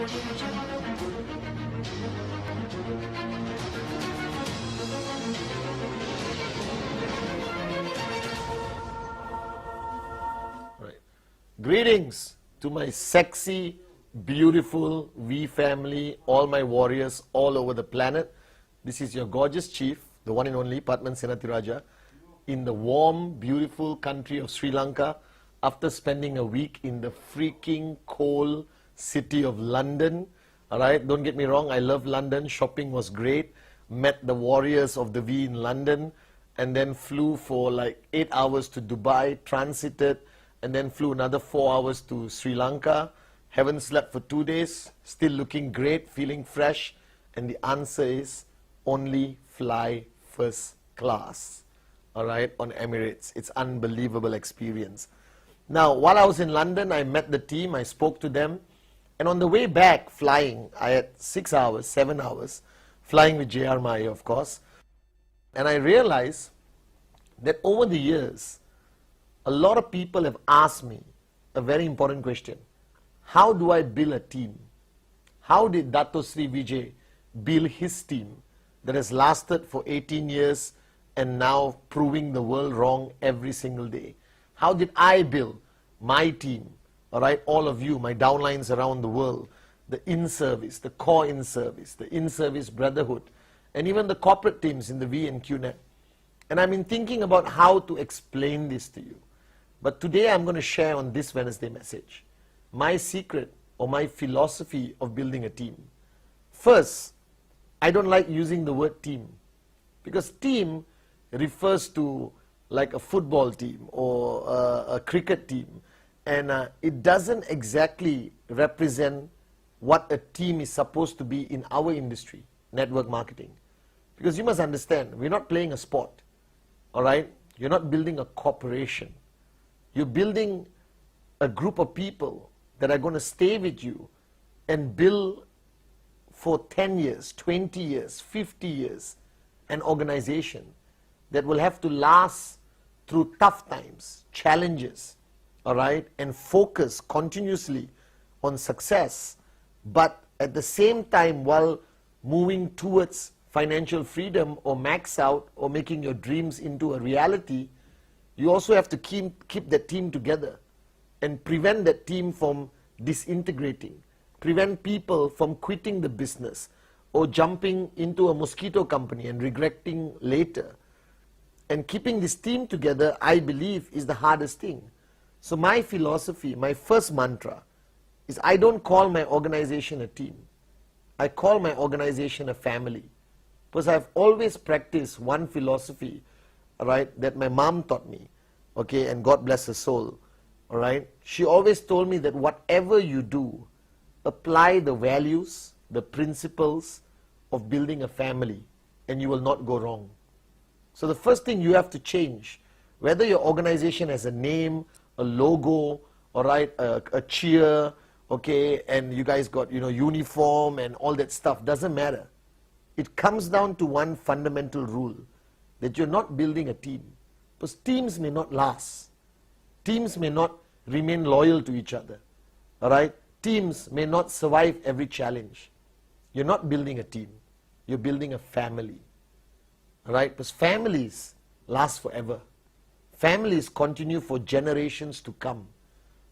Right. Greetings to my sexy, beautiful V family, all my warriors all over the planet. This is your gorgeous chief, the one and only Padman Senathirajah, in the warm, beautiful country of Sri Lanka after spending a week in the freaking cold city of London. Alright, don't get me wrong, I love London. Shopping was great. Met the warriors of the V in London and then flew for like 8 hours to Dubai, transited, and then flew another 4 hours to Sri Lanka. Haven't slept for 2 days, still looking great, feeling fresh. And the answer is only fly first class, all right, on Emirates. It's unbelievable experience. Now, while I was in London, I met the team, I spoke to them. And on the way back, flying, I had 6 hours, 7 hours, flying with J.R. Maya, of course. And I realized that over the years, a lot of people have asked me a very important question. How do I build a team? How did Dato Sri Vijay build his team that has lasted for 18 years and now proving the world wrong every single day? How did I build my team? All right, all of you, my downlines around the world, the in-service, the core in-service, the in-service brotherhood, and even the corporate teams in the V and QNet. And I've been thinking about how to explain this to you. But today I'm going to share on this Wednesday message my secret or my philosophy of building a team. First, I don't like using the word team because team refers to like a football team or a cricket team, and it doesn't exactly represent what a team is supposed to be in our industry, network marketing. Because you must understand, we're not playing a sport, all right? You're not building a corporation. You're building a group of people that are going to stay with you and build for 10 years, 20 years, 50 years, an organization that will have to last through tough times, challenges, all right, and focus continuously on success, but at the same time while moving towards financial freedom or max out or making your dreams into a reality, you also have to keep that team together and prevent that team from disintegrating, prevent people from quitting the business or jumping into a mosquito company and regretting later. And keeping this team together, I believe, is the hardest thing. So my philosophy, my first mantra is I don't call my organization a team. I call my organization a family. Because I've always practiced one philosophy, all right, that my mom taught me, okay, and God bless her soul, all right. She always told me that whatever you do, apply the values, the principles of building a family, and you will not go wrong. So the first thing you have to change, whether your organization has a name, a logo, all right, a cheer, okay, and you guys got, uniform and all that stuff, doesn't matter. It comes down to one fundamental rule, that you're not building a team. Because teams may not last. Teams may not remain loyal to each other. All right? Teams may not survive every challenge. You're not building a team. You're building a family. All right? Because families last forever. Families continue for generations to come.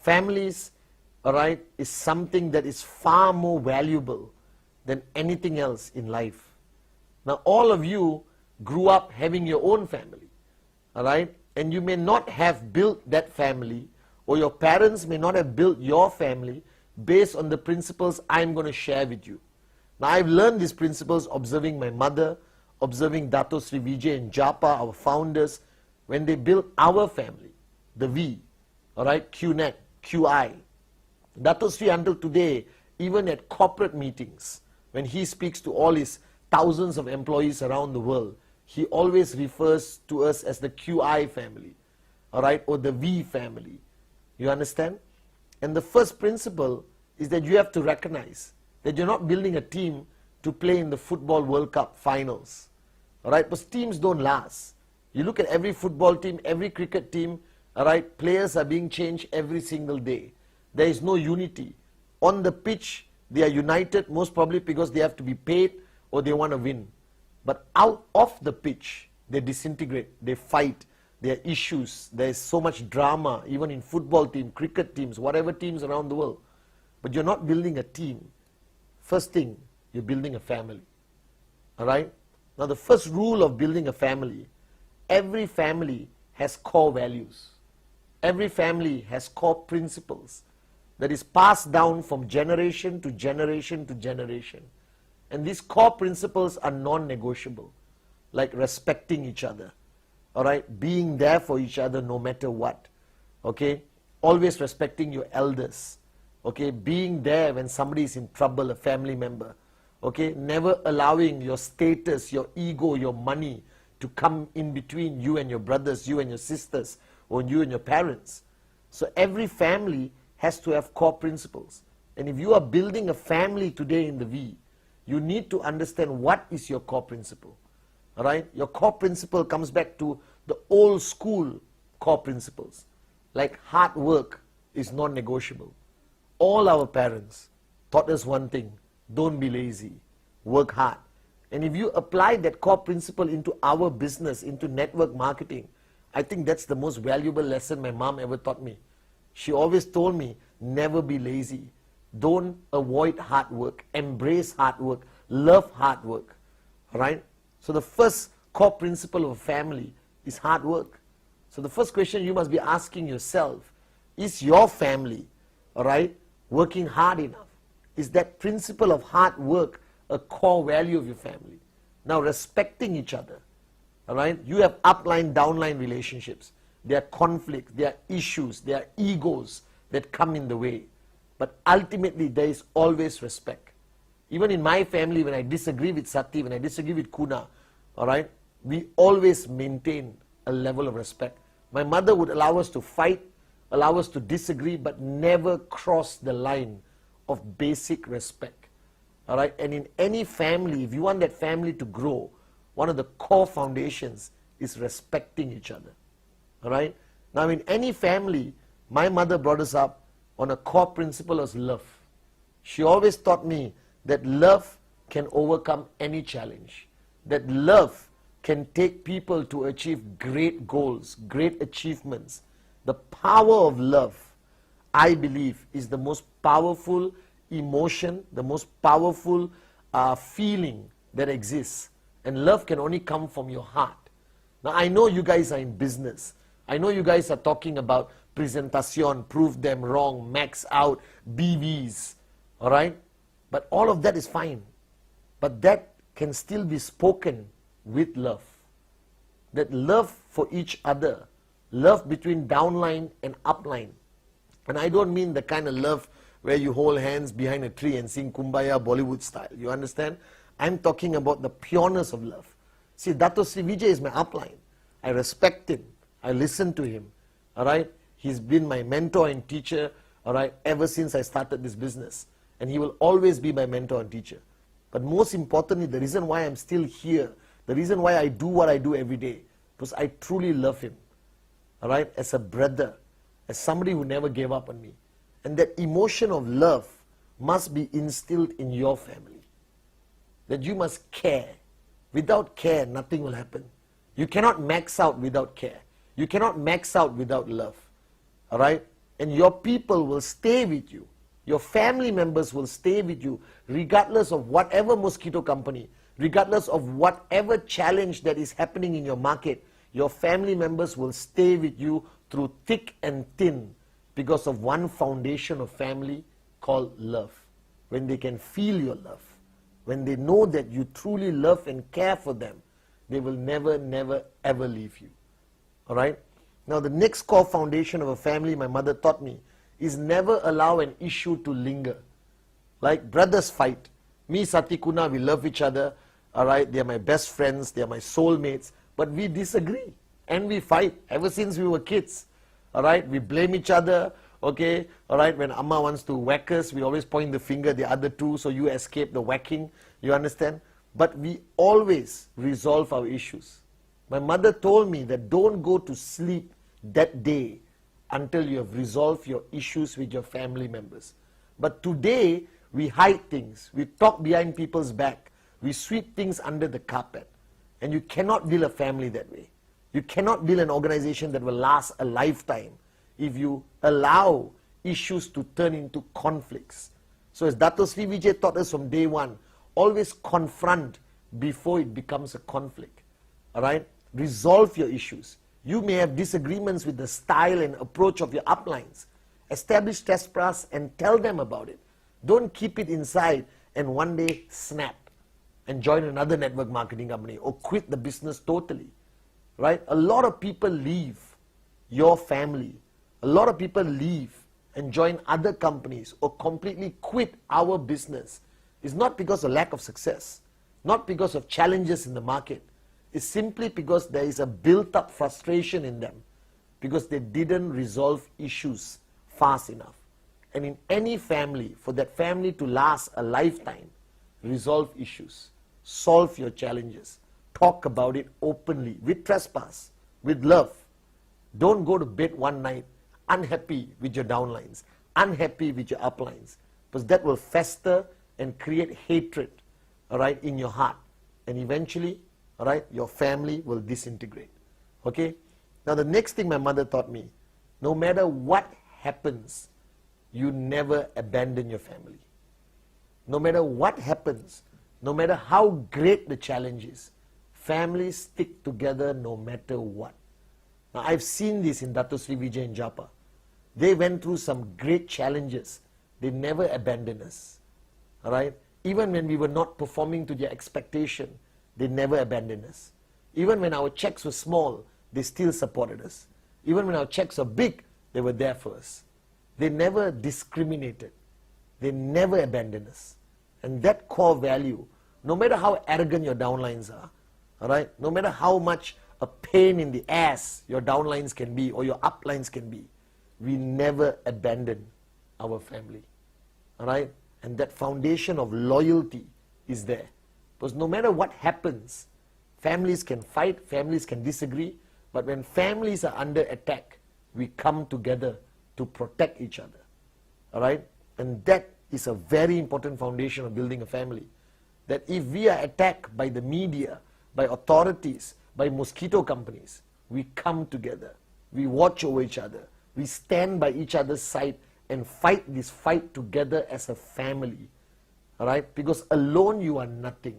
Families, all right, is something that is far more valuable than anything else in life. Now, all of you grew up having your own family, all right? And you may not have built that family, or your parents may not have built your family based on the principles I'm going to share with you. Now, I've learned these principles observing my mother, observing Dato Sri Vijay and Japa, our founders, when they built our family, the V, all right, QNet, QI. Dato Sri until today, even at corporate meetings, when he speaks to all his thousands of employees around the world, he always refers to us as the QI family, all right, or the V family. You understand? And the first principle is that you have to recognize that you're not building a team to play in the Football World Cup finals, all right, because teams don't last. You look at every football team, every cricket team, all right, players are being changed every single day. There is no unity. On the pitch, They are united most probably because they have to be paid or they want to win. But out of the pitch, they disintegrate, they fight, there are issues, there is so much drama, even in football teams, cricket teams, whatever teams around the world. But you're not building a team. First thing, you're building a family. Alright? Now the first rule of building a family, every family has core values. Every family has core principles that is passed down from generation to generation to generation. And these core principles are non-negotiable, like respecting each other, all right, being there for each other no matter what, okay, always respecting your elders, okay, being there when somebody is in trouble, a family member, okay, never allowing your status, your ego, your money to come in between you and your brothers, you and your sisters, or you and your parents. So every family has to have core principles. And if you are building a family today in the V, you need to understand what is your core principle. All right? Your core principle comes back to the old school core principles. Like hard work is non-negotiable. All our parents taught us one thing: don't be lazy, work hard. And if you apply that core principle into our business, into network marketing, I think that's the most valuable lesson my mom ever taught me. She always told me, never be lazy. Don't avoid hard work. Embrace hard work. Love hard work. All right? So the first core principle of a family is hard work. So the first question you must be asking yourself, is your family, all right, working hard enough? Is that principle of hard work a core value of your family? Now, respecting each other. All right? You have upline, downline relationships. There are conflicts, there are issues, there are egos that come in the way. But ultimately, there is always respect. Even in my family, when I disagree with Sati, when I disagree with Kuna, all right, we always maintain a level of respect. My mother would allow us to fight, allow us to disagree, but never cross the line of basic respect. All right? And in any family, if you want that family to grow, one of the core foundations is respecting each other. All right? Now, in any family, my mother brought us up on a core principle of love. She always taught me that love can overcome any challenge. That love can take people to achieve great goals, great achievements. The power of love, I believe, is the most powerful emotion, the most powerful feeling that exists. And love can only come from your heart. Now, I know you guys are in business. I know you guys are talking about presentation, prove them wrong, max out, BVs, all right? But all of that is fine. But that can still be spoken with love. That love for each other, love between downline and upline. And I don't mean the kind of love where you hold hands behind a tree and sing Kumbaya Bollywood style. You understand? I'm talking about the pureness of love. See, Dato Sri Vijay is my upline. I respect him. I listen to him. All right? He's been my mentor and teacher, all right, ever since I started this business. And he will always be my mentor and teacher. But most importantly, the reason why I'm still here, the reason why I do what I do every day, because I truly love him. All right? As a brother, as somebody who never gave up on me. And that emotion of love must be instilled in your family. That you must care. Without care, nothing will happen. You cannot max out without care. You cannot max out without love. All right? And your people will stay with you. Your family members will stay with you regardless of whatever mosquito company, regardless of whatever challenge that is happening in your market. Your family members will stay with you through thick and thin because of one foundation of family called love. When they can feel your love, when they know that you truly love and care for them, they will never, never, ever leave you. All right? Now, the next core foundation of a family my mother taught me is never allow an issue to linger. Like brothers fight. Me, Sati, Kuna, we love each other. All right? They are my best friends. They are my soulmates. But we disagree. And we fight ever since we were kids. All right? We blame each other. Okay? All right? When Amma wants to whack us, we always point the finger at the other two so you escape the whacking. You understand? But we always resolve our issues. My mother told me that don't go to sleep that day until you have resolved your issues with your family members. But today, We hide things. We talk behind people's back. We sweep things under the carpet. And you cannot build a family that way. You cannot build an organization that will last a lifetime if you allow issues to turn into conflicts. So as Dato Sri Vijay taught us from day one, always confront before it becomes a conflict. Alright? Resolve your issues. You may have disagreements with the style and approach of your uplines. Establish test paths and tell them about it. Don't keep it inside and one day snap and join another network marketing company or quit the business totally. Right? A lot of people leave your family. A lot of people leave and join other companies or completely quit our business. It's not because of lack of success, not because of challenges in the market. It's simply because there is a built-up frustration in them because they didn't resolve issues fast enough. And in any family, for that family to last a lifetime, resolve issues, solve your challenges, talk about it openly, with trespass, with love. Don't go to bed one night unhappy with your downlines, unhappy with your uplines, because that will fester and create hatred, all right, in your heart. And eventually, all right, your family will disintegrate. Okay? Now the next thing my mother taught me, no matter what happens, you never abandon your family. No matter what happens, no matter how great the challenge is, families stick together no matter what. Now I've seen this in Dato Sri Vijay and Japa. They went through some great challenges. They never abandoned us. All right? Even when we were not performing to their expectation, they never abandoned us. Even when our checks were small, they still supported us. Even when our checks were big, they were there for us. They never discriminated. They never abandoned us. And that core value, no matter how arrogant your downlines are, all right, no matter how much a pain in the ass your downlines can be or your uplines can be, we never abandon our family. All right? And that foundation of loyalty is there. Because no matter what happens, families can fight, families can disagree, but when families are under attack, we come together to protect each other. All right? And that is a very important foundation of building a family. That if we are attacked by the media, by authorities, by mosquito companies, we come together. We watch over each other. We stand by each other's side and fight this fight together as a family. All right? Because alone you are nothing.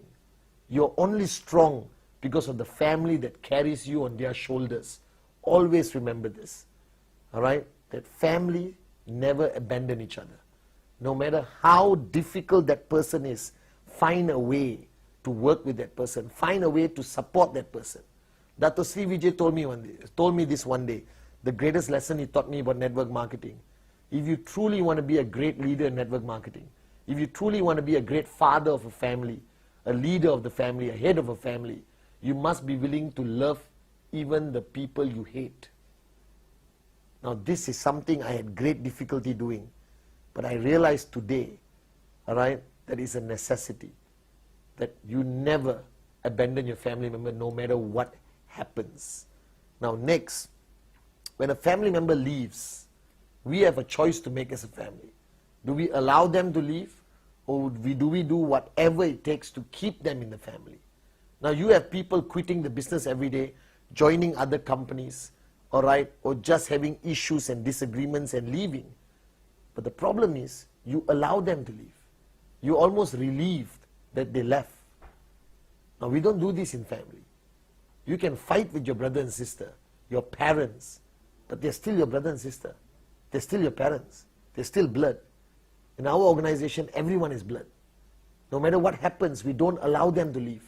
You're only strong because of the family that carries you on their shoulders. Always remember this. All right? That family never abandon each other. No matter how difficult that person is, find a way to work with that person. Find a way to support that person. Dato Sri Vijay told me this one day. The greatest lesson he taught me about network marketing. If you truly want to be a great leader in network marketing, if you truly want to be a great father of a family, a leader of the family, a head of a family, you must be willing to love even the people you hate. Now this is something I had great difficulty doing, but I realized today, all right, that is a necessity. That you never abandon your family member no matter what happens. Now next, when a family member leaves, we have a choice to make as a family. Do we allow them to leave, or do we do whatever it takes to keep them in the family? Now you have people quitting the business every day, joining other companies, all right, or just having issues and disagreements and leaving. But the problem is, you allow them to leave. You're almost relieved that they left. Now we don't do this in family. You can fight with your brother and sister, your parents, but they're still your brother and sister. They're still your parents. They're still blood. In our organization, everyone is blood. No matter what happens, we don't allow them to leave.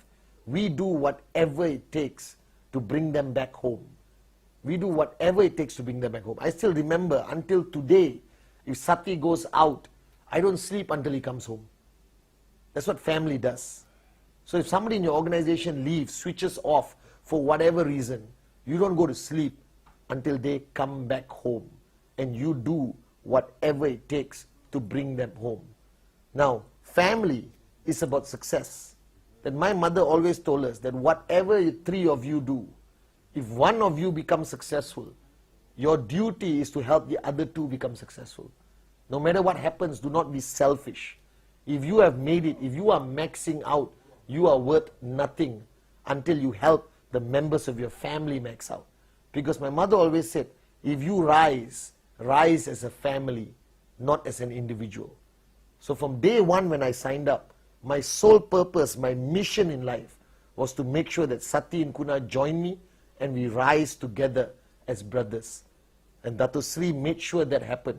We do whatever it takes to bring them back home. We do whatever it takes to bring them back home. I still remember until today, if Sati goes out, I don't sleep until he comes home. That's what family does. So if somebody in your organization leaves, switches off for whatever reason, you don't go to sleep until they come back home. And you do whatever it takes to bring them home. Now, family is about success. That my mother always told us that whatever three of you do, if one of you becomes successful, your duty is to help the other two become successful. No matter what happens, do not be selfish. If you have made it, if you are maxing out, you are worth nothing until you help the members of your family max out. Because my mother always said, if you rise, rise as a family, not as an individual. So from day one when I signed up, my sole purpose, my mission in life was to make sure that Sati and Kuna join me and we rise together as brothers. And Dato Sri made sure that happened.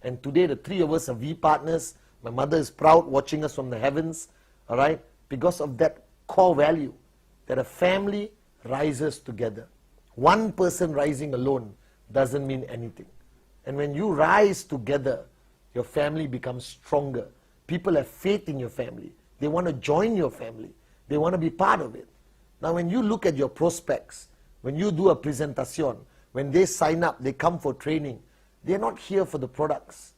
And today the three of us are V partners. My mother is proud watching us from the heavens, all right, because of that core value that a family rises together. One person rising alone doesn't mean anything. And when you rise together, your family becomes stronger. People have faith in your family. They want to join your family. They want to be part of it. Now when you look at your prospects, when you do a presentation, when they sign up, they come for training, they're not here for the products.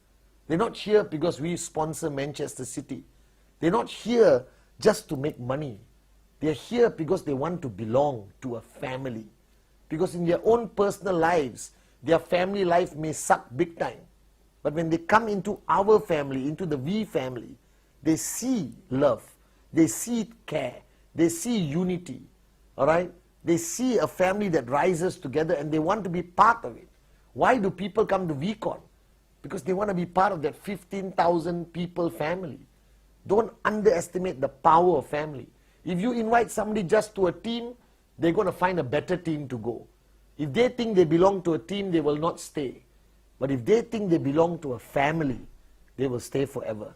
They're not here because we sponsor Manchester City. They're not here just to make money. They're here because they want to belong to a family. Because in their own personal lives, their family life may suck big time. But when they come into our family, into the V family, they see love, they see care, they see unity, all right? They see a family that rises together and they want to be part of it. Why do people come to VCon? Because they want to be part of that 15,000 people family. Don't underestimate the power of family. If you invite somebody just to a team, they're going to find a better team to go. If they think they belong to a team, they will not stay. But if they think they belong to a family, they will stay forever.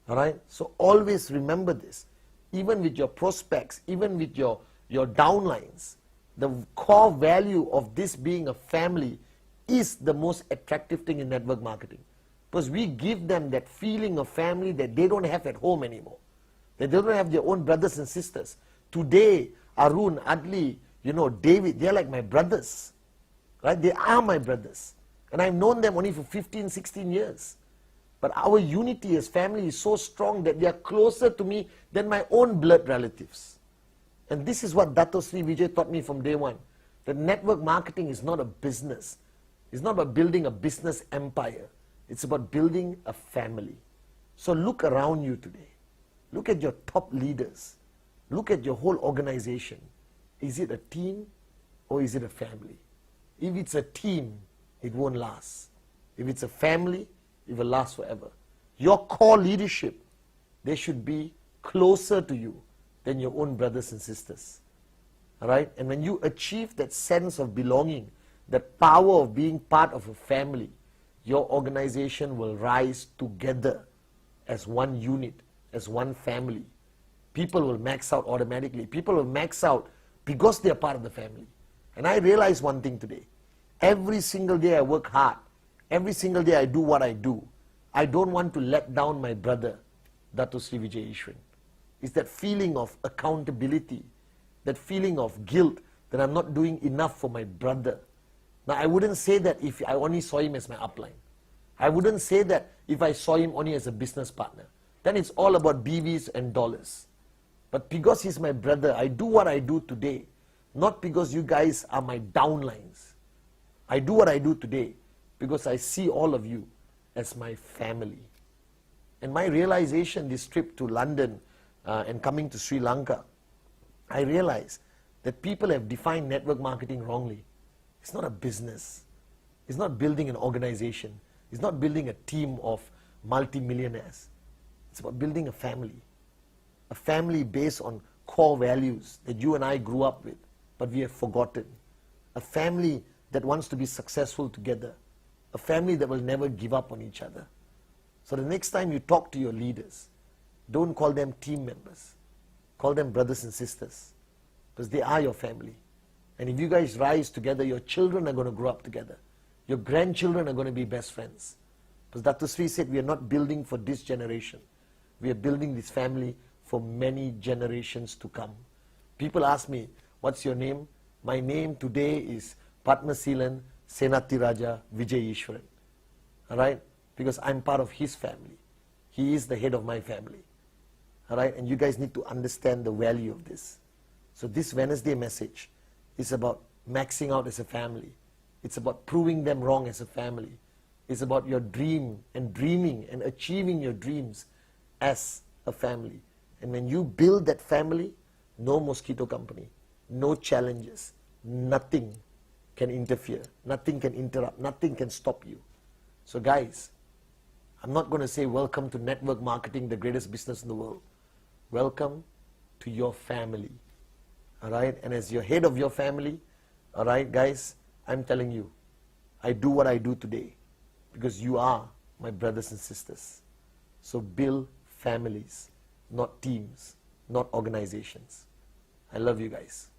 All right? So always remember this. Even with your prospects, even with your downlines, the core value of this being a family is the most attractive thing in network marketing. Because we give them that feeling of family that they don't have at home anymore. They don't have their own brothers and sisters. Today, Arun, Adli, David, they're like my brothers. Right? They are my brothers. And I've known them only for 15, 16 years. But our unity as family is so strong that they are closer to me than my own blood relatives. And this is what Dato Sri Vijay taught me from day one. That network marketing is not a business. It's not about building a business empire. It's about building a family. So look around you today. Look at your top leaders. Look at your whole organization. Is it a team or is it a family? If it's a team, it won't last. If it's a family, it will last forever. Your core leadership, they should be closer to you than your own brothers and sisters. All right? And when you achieve that sense of belonging, that power of being part of a family, your organization will rise together as one unit, as one family. People will max out automatically. People will max out because they are part of the family. And I realize one thing today. Every single day I work hard. Every single day I do what I do. I don't want to let down my brother, Dato Sri Vijay Ishwan. It's that feeling of accountability, that feeling of guilt that I'm not doing enough for my brother. Now I wouldn't say that if I only saw him as my upline. I wouldn't say that if I saw him only as a business partner. Then it's all about BVs and dollars. But because he's my brother, I do what I do today, not because you guys are my downlines. I do what I do today because I see all of you as my family. And my realization this trip to London and coming to Sri Lanka, I realized that people have defined network marketing wrongly. It's not a business. It's not building an organization. It's not building a team of multi-millionaires. It's about building a family. A family based on core values that you and I grew up with, but we have forgotten. A family that wants to be successful together. A family that will never give up on each other. So the next time you talk to your leaders, don't call them team members. Call them brothers and sisters. Because they are your family. And if you guys rise together, your children are going to grow up together. Your grandchildren are going to be best friends. Because Dato Sri said, we are not building for this generation. We are building this family for many generations to come. People ask me, what's your name? My name today is Padmasilan Senatiraja Vijay Ishwaran. Alright? Because I'm part of his family. He is the head of my family. Alright? And you guys need to understand the value of this. So this Wednesday message is about maxing out as a family. It's about proving them wrong as a family. It's about your dream and dreaming and achieving your dreams as a family. And when you build that family, no mosquito company, no challenges, nothing can interfere, nothing can interrupt, nothing can stop you. So guys, I'm not going to say welcome to network marketing, the greatest business in the world. Welcome to your family. All right? And as your head of your family, all right, guys, I'm telling you, I do what I do today because you are my brothers and sisters. So build families, not teams, not organizations. I love you guys.